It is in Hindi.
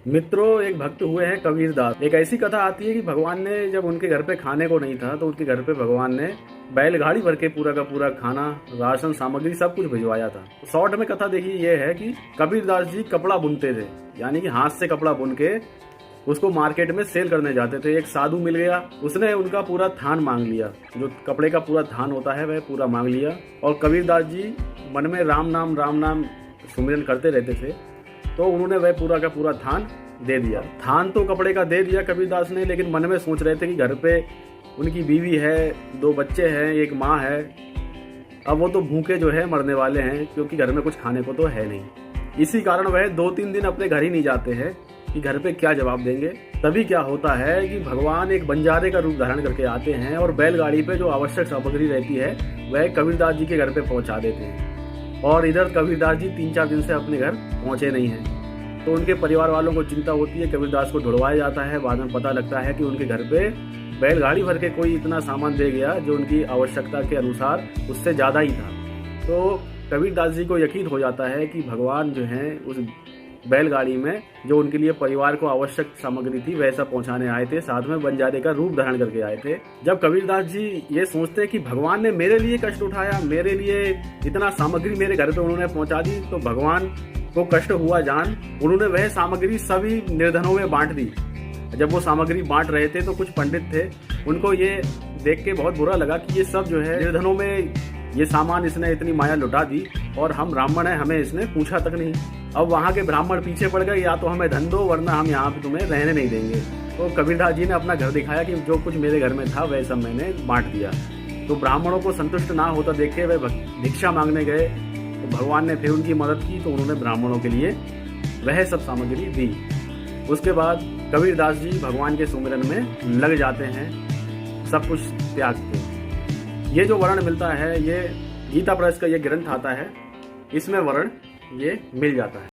मित्रों, एक भक्त हुए हैं कबीरदास। एक ऐसी कथा आती है कि भगवान ने जब उनके घर पे खाने को नहीं था तो उनके घर पे भगवान ने बैलगाड़ी भर के पूरा का पूरा खाना, राशन सामग्री सब कुछ भिजवाया था। शॉर्ट में कथा देखिए ये है कि कबीरदास जी कपड़ा बुनते थे, यानी कि हाथ से कपड़ा बुन के उसको मार्केट में सेल करने जाते थे। एक साधु मिल गया, उसने उनका पूरा थान मांग लिया, जो कपड़े का पूरा थान होता है वह पूरा मांग लिया। और कबीरदास जी मन में राम नाम सुमिरन करते रहते थे, तो उन्होंने वह पूरा का पूरा थान दे दिया। थान तो कपड़े का दे दिया कबीरदास ने, लेकिन मन में सोच रहे थे कि घर पे उनकी बीवी है, 2 बच्चे हैं, एक माँ है। अब वो तो भूखे जो है मरने वाले हैं, क्योंकि घर में कुछ खाने को तो है नहीं। इसी कारण वह 2-3 दिन अपने घर ही नहीं जाते हैं कि घर पे क्या जवाब देंगे। तभी क्या होता है कि भगवान एक बंजारे का रूप धारण करके आते हैं और बैलगाड़ी पे जो आवश्यक सामग्री रहती है वह कबीरदास जी के घर पे पहुंचा देते हैं। और इधर कबीरदास जी 3-4 दिन से अपने घर पहुंचे नहीं हैं, तो उनके परिवार वालों को चिंता होती है। कबीरदास को ढूंढवाया जाता है, बाद में पता लगता है कि उनके घर पे बैलगाड़ी भर के कोई इतना सामान दे गया जो उनकी आवश्यकता के अनुसार उससे ज़्यादा ही था। तो कबीरदास जी को यकीन हो जाता है कि भगवान जो हैं उस बैलगाड़ी में जो उनके लिए परिवार को आवश्यक सामग्री थी वैसा पहुंचाने आए थे, साथ में बंजारे का रूप धारण करके आए थे। जब कबीरदास जी ये सोचते कि भगवान ने मेरे लिए कष्ट उठाया, मेरे लिए इतना सामग्री मेरे घर पे उन्होंने पहुंचा दी, तो भगवान को कष्ट हुआ जान उन्होंने वह सामग्री सभी निर्धनों में बांट दी। जब वो सामग्री बांट रहे थे तो कुछ पंडित थे, उनको ये देख के बहुत बुरा लगा कि ये सब जो है निर्धनों में ये सामान इसने इतनी माया लुटा दी, और हम ब्राह्मण हैं, हमें इसने पूछा तक नहीं। अब वहाँ के ब्राह्मण पीछे पड़ गए, या तो हमें धन दो वरना हम यहाँ पे तुम्हें रहने नहीं देंगे। तो कबीरदास जी ने अपना घर दिखाया कि जो कुछ मेरे घर में था वह सब मैंने बांट दिया। तो ब्राह्मणों को संतुष्ट ना होता देख के वह भिक्षा मांगने गए, तो भगवान ने फिर उनकी मदद की, तो उन्होंने ब्राह्मणों के लिए वह सब सामग्री दी। उसके बाद कबीरदास जी भगवान के सुमिरन में लग जाते हैं, सब कुछ त्याग के। ये जो वर्णन मिलता है, ये गीता प्रेस का ये ग्रंथ आता है, इसमें वर्णन ये मिल जाता है।